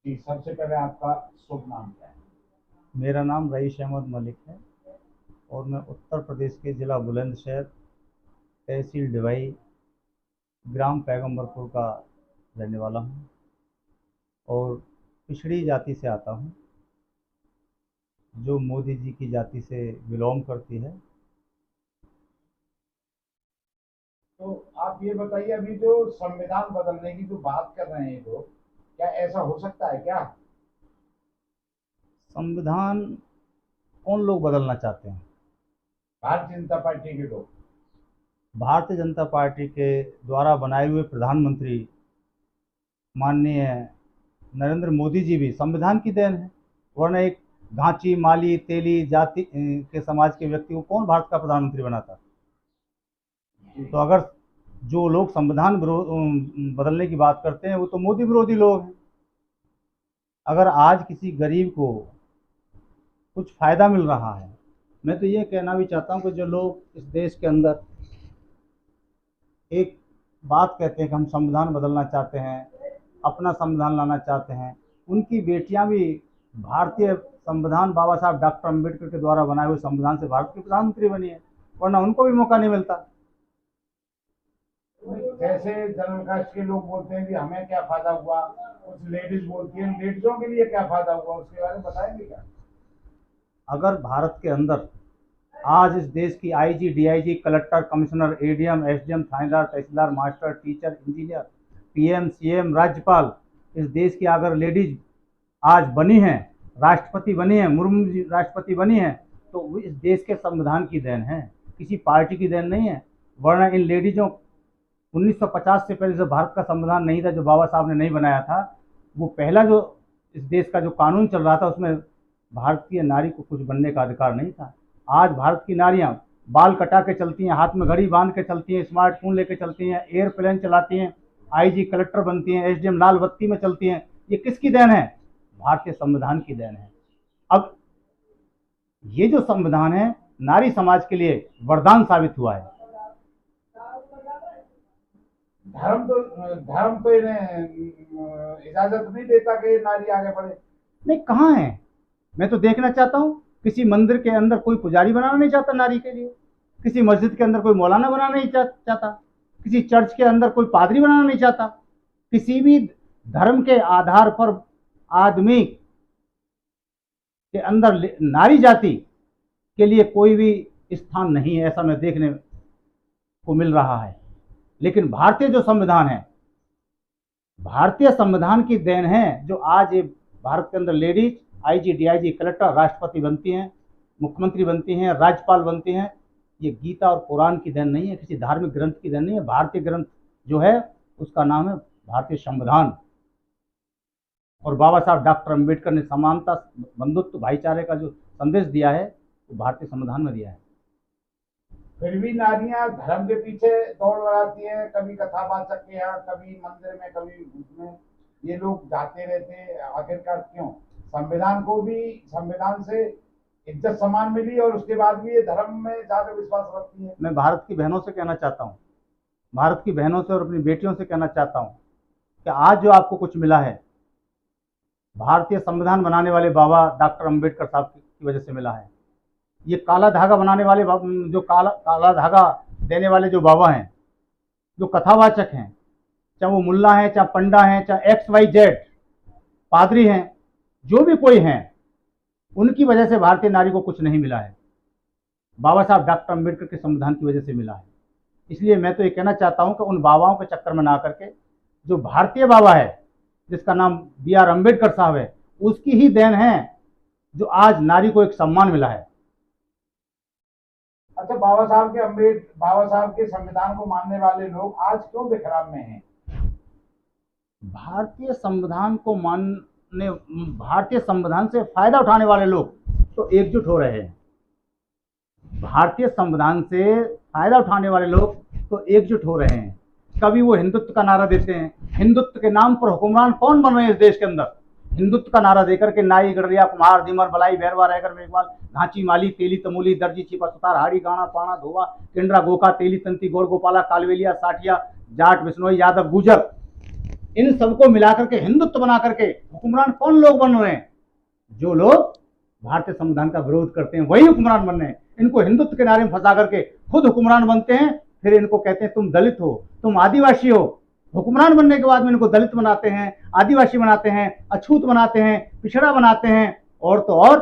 जी, सबसे पहले आपका शुभ नाम क्या है? मेरा नाम रईस अहमद मलिक है और मैं उत्तर प्रदेश के ज़िला बुलंदशहर, तहसील डिवाई, ग्राम पैगम्बरपुर का रहने वाला हूँ और पिछड़ी जाति से आता हूँ, जो मोदी जी की जाति से बिलोंग करती है। तो आप ये बताइए, अभी जो संविधान बदलने की जो बात कर रहे हैं ये लोग, क्या ऐसा हो सकता है क्या? संविधान कौन लोग बदलना चाहते हैं? भारतीय जनता पार्टी के लोग। भारतीय जनता पार्टी के द्वारा बनाए हुए प्रधानमंत्री माननीय नरेंद्र मोदी जी भी संविधान की देन है, वरना एक घांची माली तेली जाति के समाज के व्यक्ति को कौन भारत का प्रधानमंत्री बनाता? जी। तो अगर जो लोग संविधान बदलने की बात करते हैं वो तो मोदी विरोधी लोग हैं। अगर आज किसी गरीब को कुछ फायदा मिल रहा है, मैं तो ये कहना भी चाहता हूँ कि जो लोग इस देश के अंदर एक बात कहते हैं कि हम संविधान बदलना चाहते हैं, अपना संविधान लाना चाहते हैं, उनकी बेटियां भी भारतीय संविधान बाबा साहब डॉक्टर अम्बेडकर के द्वारा बनाए हुए संविधान से भारत की प्रधानमंत्री बनी है, वरना उनको भी मौका नहीं मिलता। जैसे जनरल कास्ट के लोग बोलते हैं कि हमें क्या फायदा हुआ, कुछ लेडीज बोलती हैं लेडीजों के लिए क्या फायदा हुआ, उसके बारे में बताएंगे क्या? अगर भारत के अंदर आज इस देश की IG, DIG, collector, commissioner, ADM, SDM, थानेदार, तहसीलदार, master, teacher, engineer, PM, CM, राज्यपाल, इस देश की अगर लेडीज आज बनी हैं, राष्ट्रपति बनी हैं, मुर्मू जी राष्ट्रपति बनी हैं, तो वो इस देश के संविधान की देन है, किसी पार्टी की देन नहीं है। वरना इन लेडीजों 1950 से पहले जो भारत का संविधान नहीं था, जो बाबा साहब ने नहीं बनाया था, वो पहला जो इस देश का जो कानून चल रहा था उसमें भारतीय नारी को कुछ बनने का अधिकार नहीं था। आज भारत की नारियां बाल कटा के चलती हैं, हाथ में घड़ी बांध के चलती हैं, स्मार्टफोन लेके चलती हैं, एयरप्लेन चलाती हैं, आईजी कलेक्टर बनती हैं, एसडीएम लाल बत्ती में चलती हैं। ये किसकी देन है? भारतीय संविधान की देन है। अब ये जो संविधान है नारी समाज के लिए वरदान साबित हुआ है। धर्म तो इन्हें इजाजत नहीं देता कि नारी आगे बढ़े। नहीं, कहाँ है? मैं तो देखना चाहता हूँ, किसी मंदिर के अंदर कोई पुजारी बनाना नहीं चाहता नारी के लिए, किसी मस्जिद के अंदर कोई मौलाना बनाना नहीं चाहता, किसी चर्च के अंदर कोई पादरी बनाना नहीं चाहता। किसी भी धर्म के आधार पर आदमी के अंदर नारी जाति के लिए कोई भी स्थान नहीं है, ऐसा मैं देखने को मिल रहा है। लेकिन भारतीय जो संविधान है, भारतीय संविधान की देन है जो आज ये भारत के अंदर लेडीज आईजी, डीआईजी, कलेक्टर, राष्ट्रपति बनती हैं, मुख्यमंत्री बनती हैं, राज्यपाल बनती हैं। ये गीता और कुरान की देन नहीं है, किसी धार्मिक ग्रंथ की देन नहीं है। भारतीय ग्रंथ जो है उसका नाम है भारतीय संविधान। और बाबा साहब डॉक्टर अम्बेडकर ने समानता, बंधुत्व, भाईचारे का जो संदेश दिया है वो भारतीय संविधान में दिया है। फिर भी नारियां धर्म के पीछे दौड़ लगाती हैं, कभी कथावाचक के यहाँ, कभी मंदिर में, कभी उसमें ये लोग जाते रहते हैं। आखिरकार क्यों? संविधान को भी, संविधान से इज्जत सम्मान मिली और उसके बाद भी ये धर्म में ज्यादा विश्वास रखती है। मैं भारत की बहनों से कहना चाहता हूँ, भारत की बहनों से और अपनी बेटियों से कहना चाहता हूँ कि आज जो आपको कुछ मिला है, भारतीय संविधान बनाने वाले बाबा डॉक्टर अम्बेडकर साहब की वजह से मिला है। ये काला धागा बनाने वाले, जो काला काला धागा देने वाले जो बाबा हैं, जो कथावाचक हैं, चाहे वो मुल्ला हैं, चाहे पंडा हैं, चाहे एक्स वाई जेड पादरी हैं, जो भी कोई हैं, उनकी वजह से भारतीय नारी को कुछ नहीं मिला है, बाबा साहब डॉक्टर अम्बेडकर के संविधान की वजह से मिला है। इसलिए मैं तो ये कहना चाहता हूं कि उन बाबाओं के चक्कर में ना करके जो भारतीय बाबा है, जिसका नाम बी आर अम्बेडकर साहब है, उसकी ही देन है जो आज नारी को एक सम्मान मिला है। अच्छा, बाबा साहब के संविधान को मानने वाले लोग आज क्यों बेखराब में हैं? भारतीय संविधान को मानने, भारतीय संविधान से फायदा उठाने वाले लोग तो एकजुट हो रहे हैं। भारतीय संविधान से फायदा उठाने वाले लोग तो एकजुट हो रहे हैं। कभी वो हिंदुत्व का नारा देते हैं, हिंदुत्व के नाम पर हुक्मरान कौन बन रहे हैं इस देश के अंदर? हिंदुत्व का नारा देकर के नाई, गडरिया, कुम्हार, दिमर, बलाई, भैरवा, रैगर, मेघवाल, घांची, माली, तेली, तमोली, दर्जी, छिपा, सुतार, हाड़ी, गाना, पाना, धोबा, किंडरा, गोखा, तेली, तंती, गौड़, गोपाला, कालवेलिया, साठिया, जाट, बिश्नोई, यादव, गुजर, इन सबको मिला करके हिंदुत्व बना करके हुक्मरान कौन लोग बन रहे हैं? जो लोग भारतीय संविधान का विरोध करते हैं वही हुक्मरान बन रहे हैं। इनको हिंदुत्व के नारे में फंसा करके खुद हुक्मरान बनते हैं, फिर इनको कहते हैं तुम दलित हो, तुम आदिवासी हो। हुक्मरान बनने के बाद में इनको दलित बनाते हैं, आदिवासी बनाते हैं, अछूत बनाते हैं, पिछड़ा बनाते हैं। और तो और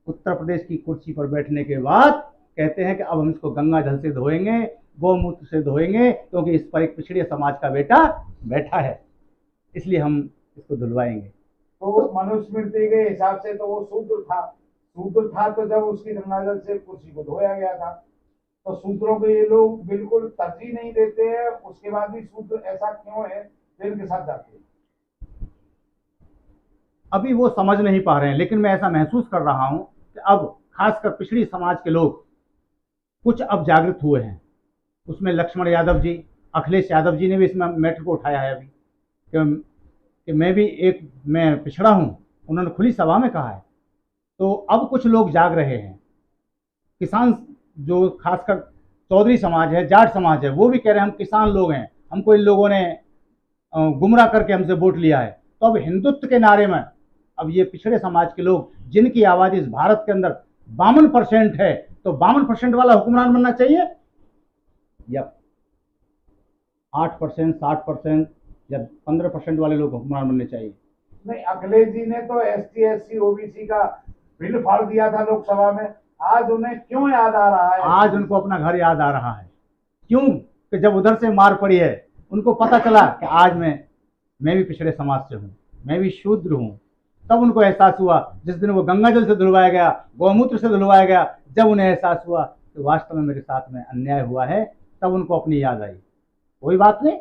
उत्तर प्रदेश की कुर्सी पर बैठने के बाद कहते हैं कि अब हम इसको गंगा जल से धोएंगे, गौमूत्र से धोएंगे, क्योंकि इस पर एक पिछड़े समाज का बेटा बैठा है, इसलिए हम इसको धुलवाएंगे। तो मनुस्मृति के हिसाब से तो वो शूद्र था। शूद्र था तो जब उसकी गंगा जल से कुर्सी को धोया गया था, तो शूद्रों को ये लोग बिल्कुल तरजीह नहीं देते हैं। उसके बाद भी शूद्र ऐसा क्यों है जो इनके साथ जाते हैं? अभी वो समझ नहीं पा रहे हैं, लेकिन मैं ऐसा महसूस कर रहा हूं कि अब खासकर पिछड़ी समाज के लोग कुछ अब जागृत हुए हैं। उसमें लक्ष्मण यादव जी, अखिलेश यादव जी ने भी इसमें मैटर को उठाया है अभी कि मैं पिछड़ा हूं, उन्होंने खुली सभा में कहा है। तो अब कुछ लोग जाग रहे हैं। किसान जो खासकर चौधरी समाज है, जाट समाज है, वो भी कह रहे हैं हम किसान लोग हैं, हमको इन लोगों ने गुमराह करके हमसे वोट लिया है। तो अब हिंदुत्व के नारे में अब ये पिछड़े समाज के लोग, जिनकी आबादी इस भारत के अंदर 52% है, तो 52% वाला हुक्मरान बनना चाहिए या 8%, 60% या 15% वाले लोग हुक्मरान बनने चाहिए? नहीं, अखिलेश जी ने तो ST SC OBC का बिल फाड़ दिया था लोकसभा में। आज उन्हें क्यों याद आ रहा है? आज उनको अपना घर याद आ रहा है। क्यों? कि जब उधर से मार पड़ी है, उनको पता चला कि आज मैं भी पिछड़े समाज से हूँ, मैं भी शूद्र हूँ। तब उनको एहसास हुआ, जिस दिन वो गंगा जल से धुलवाया गया, गौमूत्र से धुलवाया गया, जब उन्हें एहसास हुआ कि वास्तव में मेरे साथ में अन्याय हुआ है, तब उनको अपनी याद आई। कोई बात नहीं,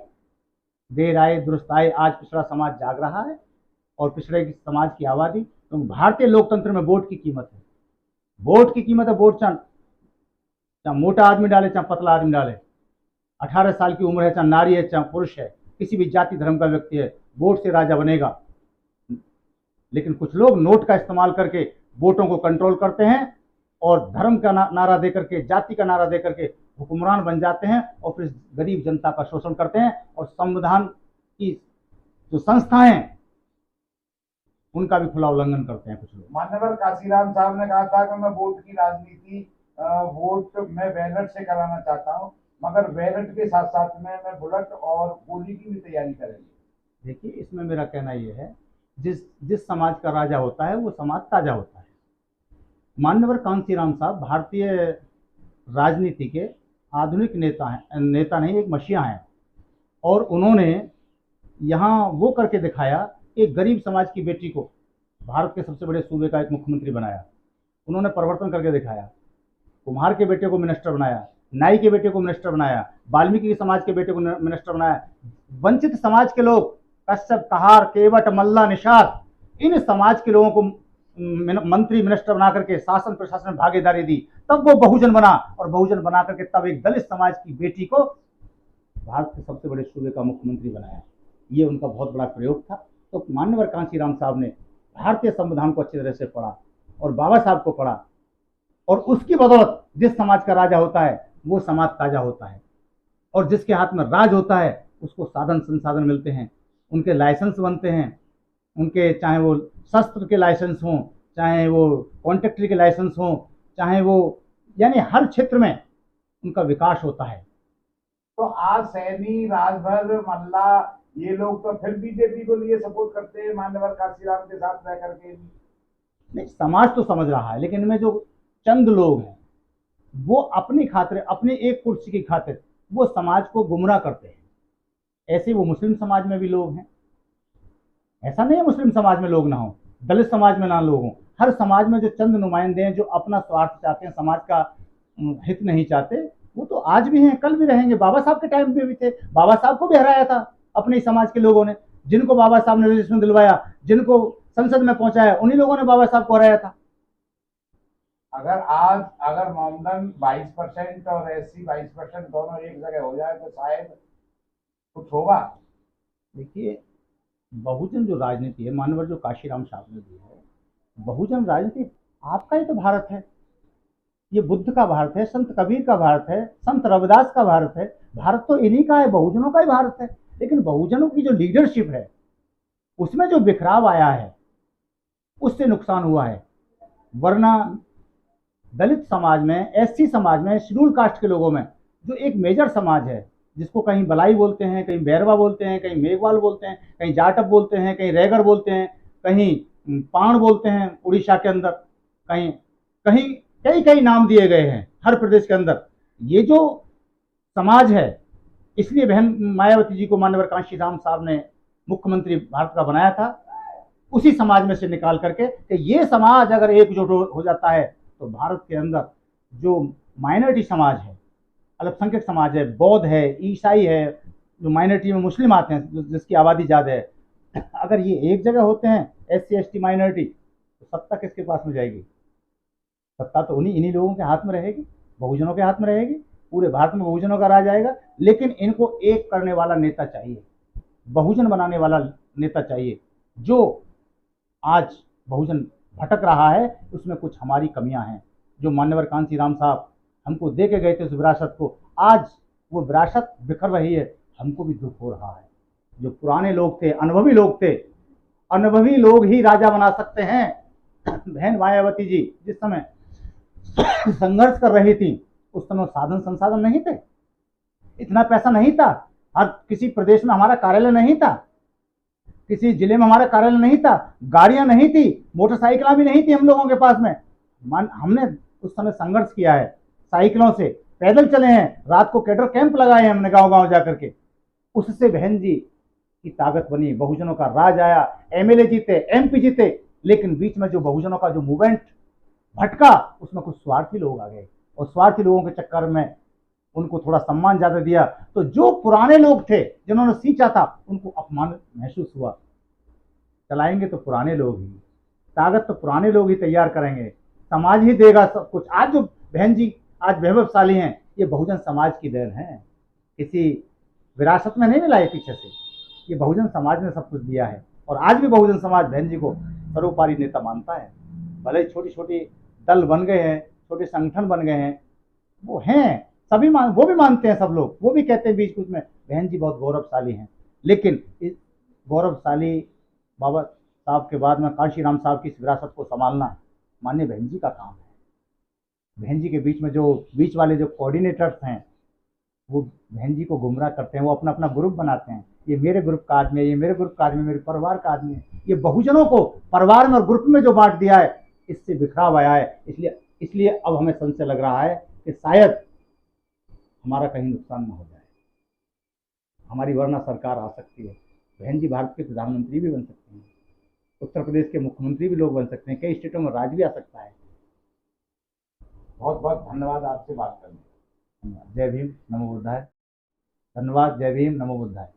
देर आए दुरुस्त आए, आज पिछड़ा समाज जाग रहा है और पिछड़े समाज की आबादी, तो भारतीय लोकतंत्र में वोट की कीमत है। वोट की कीमत है। वोट चाहे मोटा आदमी डाले, चाहे पतला आदमी डाले, 18 साल की उम्र है, चाहे नारी है, चाहे पुरुष है, किसी भी जाति धर्म का व्यक्ति है, वोट से राजा बनेगा। लेकिन कुछ लोग नोट का इस्तेमाल करके वोटों को कंट्रोल करते हैं और धर्म का नारा देकर के, जाति का नारा देकर के हुक्मरान बन जाते हैं और फिर गरीब जनता का शोषण करते हैं और संविधान की जो संस्थाएं हैं उनका भी खुला उल्लंघन करते हैं कुछ लोग। मान्यवर काशीराम साहब ने कहा था कि मैं वोट की राजनीति वोट मैं बैलेट से कराना चाहता हूं, मगर बैलेट के साथ साथ में मैं बुलेट और गोली की भी तैयारी करेंगे। देखिए, इसमें मेरा कहना यह है, जिस समाज का राजा होता है वो समाज ताजा होता है। मान्यवर कांशीराम साहब भारतीय राजनीति के आधुनिक नेता नहीं, एक मसीहा हैं। और उन्होंने यहाँ वो करके दिखाया, एक गरीब समाज की बेटी को भारत के सबसे बड़े सूबे का एक मुख्यमंत्री बनाया। उन्होंने परिवर्तन करके दिखाया। कुम्हार के बेटे को मिनिस्टर बनाया, नाई के बेटे को मिनिस्टर बनाया, वाल्मीकि समाज के बेटे को मिनिस्टर बनाया। वंचित समाज के लोग, कश्यप, कहार, केवट, मल्ला, निषाद, इन समाज के लोगों को मंत्री मिनिस्टर बना करके शासन प्रशासन में भागीदारी दी। तब वो बहुजन बना और बहुजन बना करके तब एक दलित समाज की बेटी को भारत के सबसे बड़े सूबे का मुख्यमंत्री बनाया। ये उनका बहुत बड़ा प्रयोग था। तो मान्यवर कांशीराम साहब ने भारतीय संविधान को अच्छी तरह से पढ़ा और बाबा साहब को पढ़ा, और उसकी बदौलत जिस समाज का राजा होता है वो समाज ताजा होता है, और जिसके हाथ में राज होता है उसको साधन संसाधन मिलते हैं, उनके लाइसेंस बनते हैं, उनके चाहे वो शस्त्र के लाइसेंस हों, चाहे वो कॉन्ट्रैक्टर के लाइसेंस हों, चाहे वो यानी हर क्षेत्र में उनका विकास होता है। तो आज सैनी, राजभर, मल्ला, ये लोग तो फिर बीजेपी को लिए सपोर्ट करते हैं मान्यवर काशीराम के साथ रह करके। नहीं, समाज तो समझ रहा है, लेकिन इनमें जो चंद लोग हैं वो अपनी खातिर, अपनी एक कुर्सी की खातिर वो समाज को गुमराह करते हैं। ऐसे वो मुस्लिम समाज में भी लोग हैं। ऐसा नहीं है मुस्लिम समाज में लोग ना हो, दलित समाज में ना लोग हों। हर समाज में जो चंद नुमाइंदे हैं जो अपना स्वार्थ चाहते हैं, समाज का हित नहीं चाहते, वो तो आज भी हैं, कल भी रहेंगे। बाबा साहब के टाइम पे भी थे, बाबा साहब को भी हराया था अपने समाज के लोगों ने। जिनको बाबा साहब ने रजिस्ट्रेशन दिलवाया, जिनको संसद में पहुंचाया, उन्हीं लोगों ने बाबा साहब को हराया था। अगर मोमडन 22% और SC 22% दोनों एक जगह हो जाए तो शायद कुछ होगा। देखिए, बहुजन जो राजनीति है, मानवर जो काशीराम साहब ने दी है, बहुजन राजनीति आपका ही तो भारत है। ये बुद्ध का भारत है, संत कबीर का भारत है, संत रविदास का भारत है। भारत तो इन्हीं का है, बहुजनों का ही भारत है। लेकिन बहुजनों की जो लीडरशिप है उसमें जो बिखराव आया है उससे नुकसान हुआ है। वरना दलित समाज में, एससी समाज में, शेड्यूल कास्ट के लोगों में जो एक मेजर समाज है, जिसको कहीं बलाई बोलते हैं, कहीं बैरवा बोलते हैं, कहीं मेघवाल बोलते हैं, कहीं जाटव बोलते हैं, कहीं रैगर बोलते हैं, कहीं पाण बोलते हैं उड़ीसा के अंदर, कहीं कहीं कई कई नाम दिए गए हैं हर प्रदेश के अंदर। ये जो समाज है, इसलिए बहन मायावती जी को माननीय कांशीराम साहब ने मुख्यमंत्री भारत का बनाया था, उसी समाज में से निकाल करके कि ये समाज अगर एकजुट हो जाता है तो भारत के अंदर जो माइनॉरिटी समाज है, अल्पसंख्यक समाज है, बौद्ध है, ईसाई है, जो माइनॉरिटी में मुस्लिम आते हैं जिसकी आबादी ज़्यादा है, अगर ये एक जगह होते हैं एससी एसटी माइनॉरिटी, तो सत्ता किसके पास में जाएगी? सत्ता तो इन्हीं लोगों के हाथ में रहेगी, बहुजनों के हाथ में रहेगी। पूरे भारत में बहुजनों का राज आएगा। लेकिन इनको एक करने वाला नेता चाहिए, बहुजन बनाने वाला नेता चाहिए। जो आज बहुजन भटक रहा है उसमें कुछ हमारी कमियां हैं, जो मान्यवर कांशीराम साहब हमको दे के गए थे उस विरासत को, आज वो विरासत बिखर रही है, हमको भी दुख हो रहा है। जो पुराने लोग थे, अनुभवी लोग थे, अनुभवी लोग ही राजा बना सकते हैं। बहन मायावती जी जिस समय संघर्ष कर रही थी उस समय साधन संसाधन नहीं थे, इतना पैसा नहीं था, हर किसी प्रदेश में हमारा कार्यालय नहीं था, किसी जिले में हमारा कार्यालय नहीं था, गाड़ियां नहीं थी, मोटरसाइकिलें भी नहीं थी हम लोगों के पास में। हमने उस समय संघर्ष किया है, साइकिलों से पैदल चले हैं, रात को कैडर कैंप लगाए हैं हमने गांव गांव जाकर के। उससे बहन जी की ताकत बनी, बहुजनों का राज आया, एमएलए जीते, एमपी जीते। लेकिन बीच में जो बहुजनों का जो मूवमेंट भटका उसमें कुछ स्वार्थी लोग आ गए और स्वार्थी लोगों के चक्कर में उनको थोड़ा सम्मान ज्यादा दिया, तो जो पुराने लोग थे जिन्होंने सींचा था उनको अपमान महसूस हुआ। चलाएंगे तो पुराने लोग ही, ताकत तो पुराने लोग ही तैयार करेंगे, समाज ही देगा सब कुछ। आज जो बहन जी आज वैभवशाली हैं, ये बहुजन समाज की देन है, किसी विरासत में नहीं मिला है पीछे से, ये बहुजन समाज ने सब कुछ दिया है। और आज भी बहुजन समाज बहन जी को सर्वोपरि नेता मानता है। भले छोटी छोटी दल बन गए हैं, छोटे संगठन बन गए हैं, वो हैं सभी वो भी मानते हैं, सब लोग वो भी कहते हैं बीच कुछ में बहन जी बहुत गौरवशाली हैं। लेकिन इस गौरवशाली बाबा साहब के बाद में कांशीराम साहब की इस विरासत को संभालना माननीय बहन जी का काम है। बहन जी के बीच में जो बीच वाले जो कोऑर्डिनेटर्स हैं वो बहन जी को गुमराह करते हैं, वो अपना अपना ग्रुप बनाते हैं, ये मेरे ग्रुप का आदमी है, ये मेरे ग्रुप का आदमी है, मेरे परिवार का आदमी है। ये बहुजनों को परिवार में और ग्रुप में जो बांट दिया है, इससे बिखराव आया है। इसलिए अब हमें संशय लग रहा है कि शायद हमारा कहीं नुकसान न हो जाए, हमारी वरना सरकार आ सकती है। बहन जी भारत के प्रधानमंत्री भी बन सकते हैं, उत्तर प्रदेश के मुख्यमंत्री भी लोग बन सकते हैं, कई स्टेटों में राज भी आ सकता है। बहुत बहुत धन्यवाद आपसे बात करने। जय भीम नमो बुद्धाय। धन्यवाद। जय भीम नमो बुद्धाय।